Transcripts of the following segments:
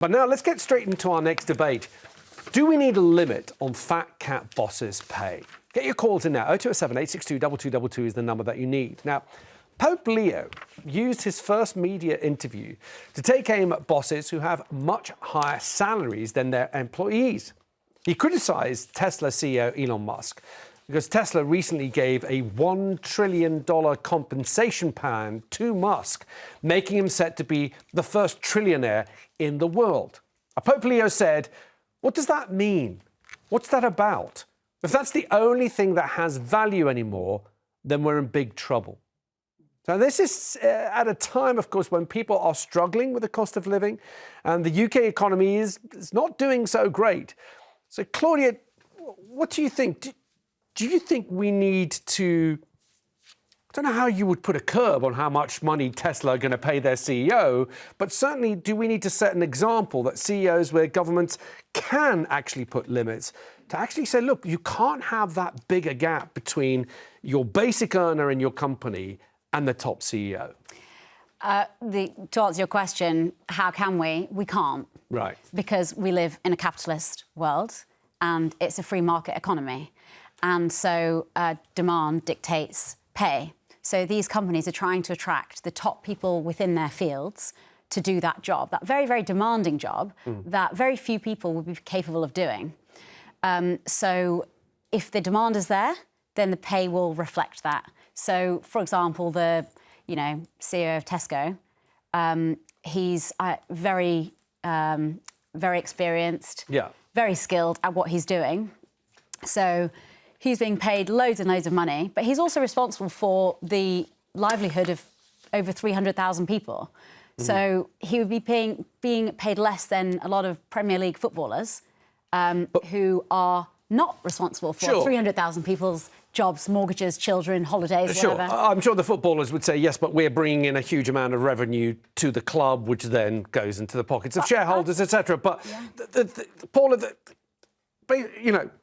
But now let's get straight into our next debate. Do we need a limit on fat cat bosses' pay? Get your calls in now. 0207 862 2222 is the number that you need. Now, Pope Leo used his first media interview to take aim at bosses who have much higher salaries than their employees. He criticised Tesla CEO Elon Musk because Tesla recently gave a $1 trillion compensation plan to Musk, making him set to be the first trillionaire in the world. Pope Leo said, "What does that mean? What's that about? If that's the only thing that has value anymore, then we're in big trouble." So this is at a time, of course, when people are struggling with the cost of living and the UK economy is not doing so great. So, Claudia, what do you think? Do you think we need to, I don't know how you would put a curb on how much money Tesla are going to pay their CEO, but certainly do we need to set an example that CEOs where governments can actually put limits to actually say, look, you can't have that bigger gap between your basic earner in your company and the top CEO? To answer your question, how can we? We can't. Right. Because we live in a capitalist world and it's a free market economy. And so demand dictates pay. So these companies are trying to attract the top people within their fields to do that job, that very, very demanding job that very few people would be capable of doing. So if the demand is there, then the pay will reflect that. So, for example, the CEO of Tesco, he's very experienced, very skilled at what he's doing. So he's being paid loads and loads of money, but he's also responsible for the livelihood of over 300,000 people. So he would be being paid less than a lot of Premier League footballers who are not responsible for 300,000 people's jobs, mortgages, children, holidays, whatever. I'm sure the footballers would say, yes, but we're bringing in a huge amount of revenue to the club, which then goes into the pockets of shareholders, etc. But, Paula,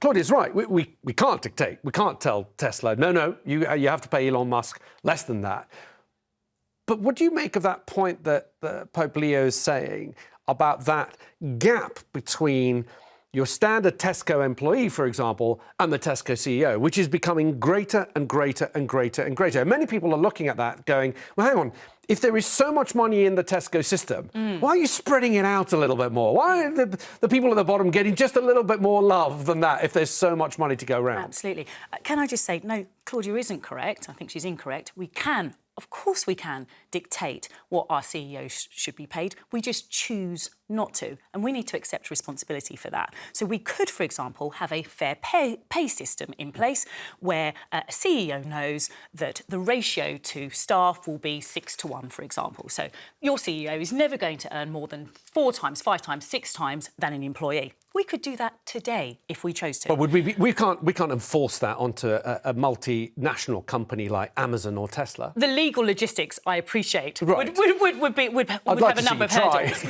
Claudia's right. We can't dictate. We can't tell Tesla, no, you have to pay Elon Musk less than that. But what do you make of that point that Pope Leo is saying about that gap between your standard Tesco employee, for example, and the Tesco CEO, which is becoming greater and greater and greater and greater? And many people are looking at that going, well, hang on, if there is so much money in the Tesco system, why are you spreading it out a little bit more? Why are the people at the bottom getting just a little bit more love than that if there's so much money to go around? Absolutely. Can I just say, no, Claudia isn't correct. I think she's incorrect. We can, of course we can, dictate what our CEOs should be paid. We just choose not to, and we need to accept responsibility for that. So we could, for example, have a fair pay system in place where a CEO knows that the ratio to staff will be 6-to-1, for example. So your CEO is never going to earn more than 4 times, 5 times, 6 times than an employee. We could do that today if we chose to. But we can't enforce that onto a multinational company like Amazon or Tesla. The legal logistics, I appreciate, right. would have a number of hurdles.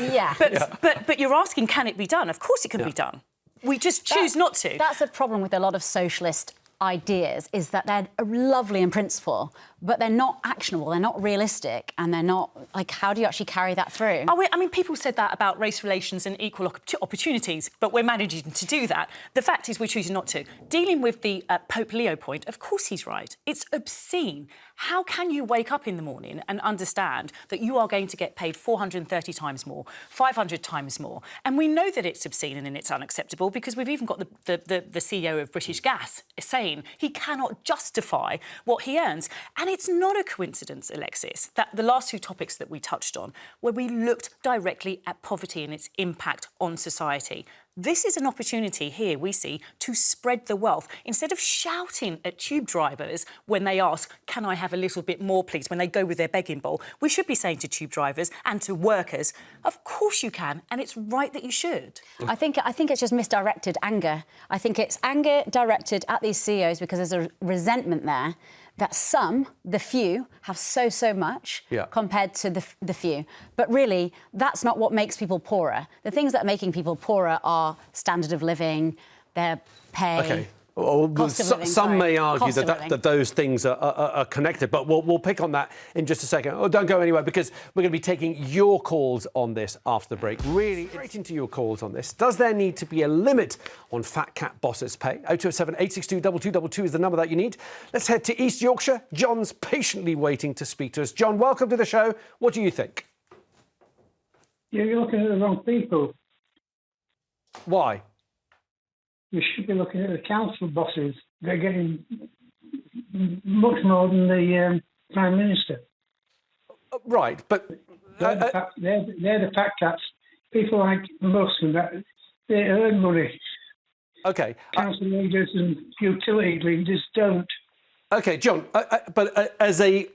But you're asking, can it be done? Of course it can be done. We just choose not to. That's a problem with a lot of socialist ideas, is that they're lovely in principle, but they're not actionable, they're not realistic, and they're not, like, how do you actually carry that through? I mean, people said that about race relations and equal opportunities, but we're managing to do that. The fact is we're choosing not to. Dealing with the Pope Leo point, of course he's right. It's obscene. How can you wake up in the morning and understand that you are going to get paid 430 times more, 500 times more? And we know that it's obscene and it's unacceptable because we've even got the CEO of British Gas saying he cannot justify what he earns. And it's not a coincidence, Alexis, that the last 2 topics that we touched on, where we looked directly at poverty and its impact on society. This is an opportunity here, we see, to spread the wealth. Instead of shouting at tube drivers when they ask, can I have a little bit more, please, when they go with their begging bowl, we should be saying to tube drivers and to workers, of course you can, and it's right that you should. I think it's just misdirected anger. I think it's anger directed at these CEOs because there's a resentment there that some, the few, have so much compared to the few. But really, that's not what makes people poorer. The things that are making people poorer are standard of living, their pay. OK. Well, Cost of living, some sorry. may argue Cost of that living. those things are connected, but we'll pick on that in just a second. Oh, don't go anywhere, because we're going to be taking your calls on this after the break. Really straight into your calls on this. Does there need to be a limit on fat cat bosses' pay? 0207 862 2222 is the number that you need. Let's head to East Yorkshire. John's patiently waiting to speak to us. John, welcome to the show. What do you think? You're looking at the wrong people. Why? You should be looking at the council bosses. They're getting much more than the Prime Minister. Right, but... They're the fat cats. People like Musk and that, they earn money. OK. Council leaders and utility leaders don't. OK, John, but as a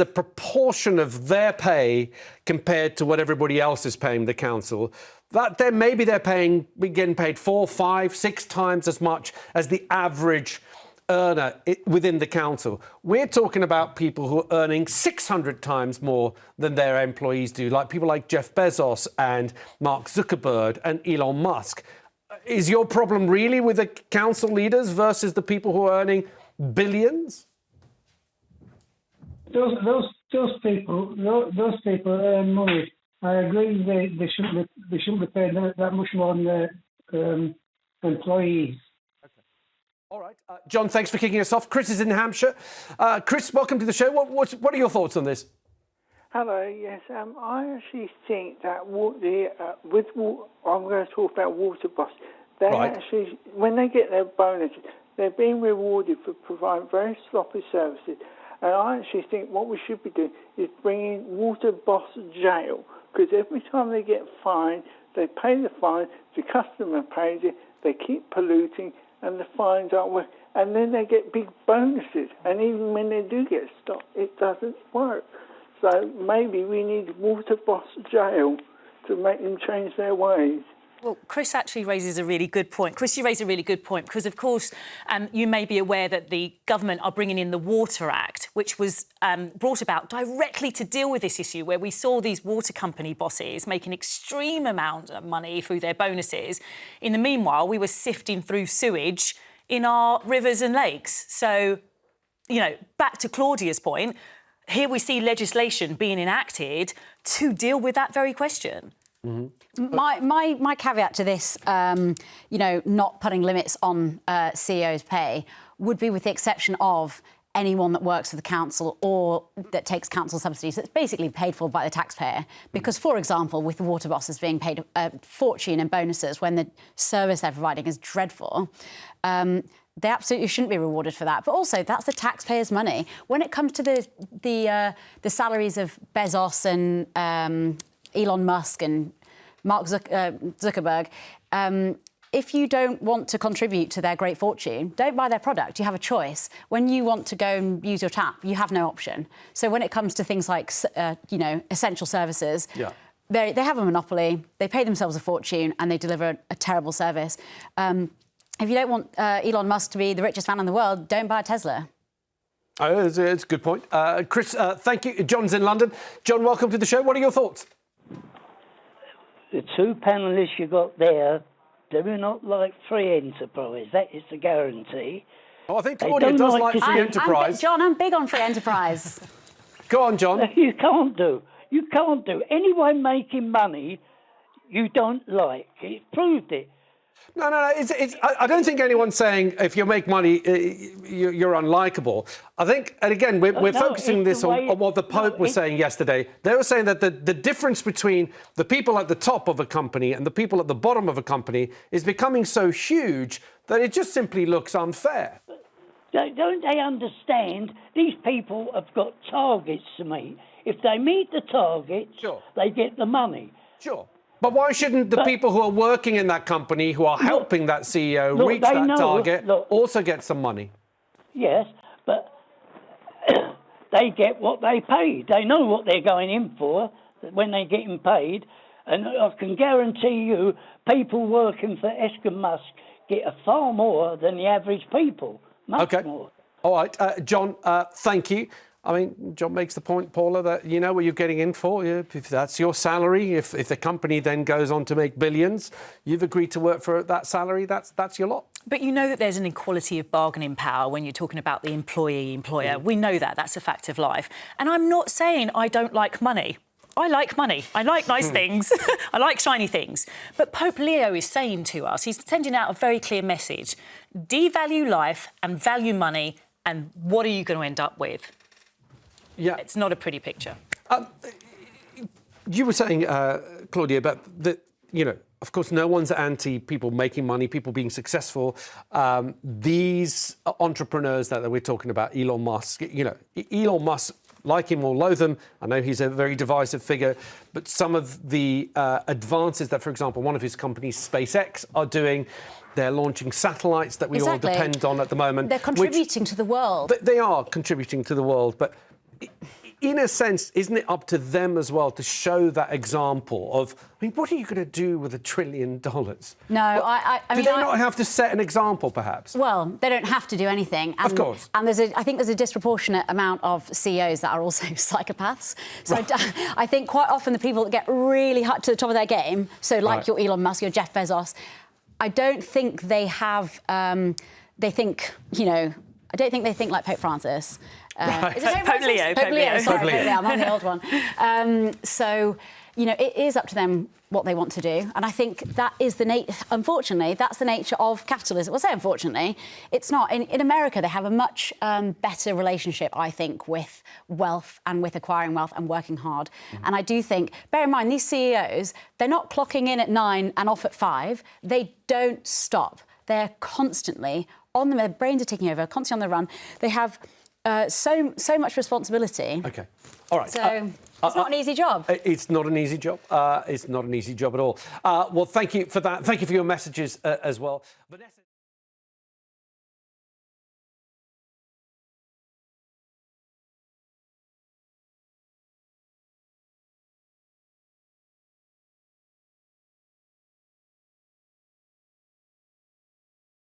proportion of their pay compared to what everybody else is paying the council, that maybe they're getting paid 4, 5, 6 times as much as the average earner within the council. We're talking about people who are earning 600 times more than their employees do, like people like Jeff Bezos and Mark Zuckerberg and Elon Musk. Is your problem really with the council leaders versus the people who are earning billions? Those people earn money. I agree they shouldn't be paid that much more than their employees. Okay. All right. John, thanks for kicking us off. Chris is in Hampshire. Chris, welcome to the show. What are your thoughts on this? Hello, yes. I actually think that I'm going to talk about water bosses. They Right. actually, when they get their bonuses, they're being rewarded for providing very sloppy services. And I actually think what we should be doing is bringing water boss jail, because every time they get fined, they pay the fine, the customer pays it, they keep polluting, and the fines aren't working. And then they get big bonuses. And even when they do get stopped, it doesn't work. So maybe we need water boss jail to make them change their ways. Well, Chris actually raises a really good point. Chris, you raise a really good point because, of course, you may be aware that the government are bringing in the Water Act, which was brought about directly to deal with this issue, where we saw these water company bosses make an extreme amount of money through their bonuses. In the meanwhile, we were sifting through sewage in our rivers and lakes. So, you know, back to Claudia's point, here we see legislation being enacted to deal with that very question. Mm-hmm. My caveat to this, not putting limits on CEOs' pay would be with the exception of anyone that works for the council or that takes council subsidies that's basically paid for by the taxpayer. Because, for example, with the water bosses being paid a fortune in bonuses when the service they're providing is dreadful, they absolutely shouldn't be rewarded for that. But also, that's the taxpayers' money. When it comes to the salaries of Bezos and Elon Musk and Mark Zuckerberg, if you don't want to contribute to their great fortune, don't buy their product. You have a choice. When you want to go and use your tap, you have no option. So when it comes to things like, essential services, they have a monopoly, they pay themselves a fortune and they deliver a terrible service. If you don't want Elon Musk to be the richest man in the world, don't buy a Tesla. Oh, it's a good point. Chris, thank you. John's in London. John, welcome to the show. What are your thoughts? The two panellists you got there, they're not like free enterprise. That is the guarantee. Oh, I think Claudia does like free enterprise. John, I'm big on free enterprise. Go on, John. You can't do. Anyone making money you don't like. It proved it. No. I don't think anyone's saying if you make money, you're unlikable. I think, and again, we're focusing this on what the Pope was saying yesterday. They were saying that the difference between the people at the top of a company and the people at the bottom of a company is becoming so huge that it just simply looks unfair. Don't they understand? These people have got targets to meet. If they meet the targets, they get the money. Sure. But why shouldn't the people who are working in that company, who are helping that CEO reach that target, also get some money? Yes, but they get what they paid. They know what they're going in for when they're getting paid. And I can guarantee you, people working for Elon Musk get a far more than the average people. Much more. All right. John, thank you. I mean, John makes the point, Paula, that you know what you're getting in for. If that's your salary, if the company then goes on to make billions, you've agreed to work for that salary, that's your lot. But you know that there's an equality of bargaining power when you're talking about the employee-employer. We know that. That's a fact of life. And I'm not saying I don't like money. I like money. I like nice things. I like shiny things. But Pope Leo is saying to us, he's sending out a very clear message. Devalue life and value money, and what are you going to end up with? Yeah. It's not a pretty picture. You were saying, Claudia, about that, you know, of course, no one's anti people making money, people being successful. These entrepreneurs that we're talking about, Elon Musk, you know, Elon Musk, like him or loathe him, I know he's a very divisive figure, but some of the advances that, for example, one of his companies, SpaceX, are doing, they're launching satellites that we all depend on at the moment. They're contributing to the world. They are contributing to the world, but in a sense, isn't it up to them as well to show that example of, I mean, what are you going to do with $1 trillion? No, I mean, do they not have to set an example, perhaps? Well, they don't have to do anything. And, of course. And I think there's a disproportionate amount of CEOs that are also psychopaths. So I think quite often the people that get really hot to the top of their game, so like your Elon Musk, your Jeff Bezos, I don't think they have, they think, you know, I don't think they think like Pope Francis. Is it Pope Leo. Pope Leo, sorry, Pope Leo, I'm on the old one. So, you know, it is up to them what they want to do. And I think that is unfortunately, that's the nature of capitalism. Well, say unfortunately, it's not. In America, they have a much better relationship, I think, with wealth and with acquiring wealth and working hard. And I do think, bear in mind, these CEOs, they're not clocking in at 9 and off at 5. They don't stop. They're constantly on them. Their brains are ticking over, constantly on the run. They have so much responsibility. OK. All right. So it's not an easy job. It's not an easy job. It's not an easy job at all. Well, thank you for that. Thank you for your messages as well. Vanessa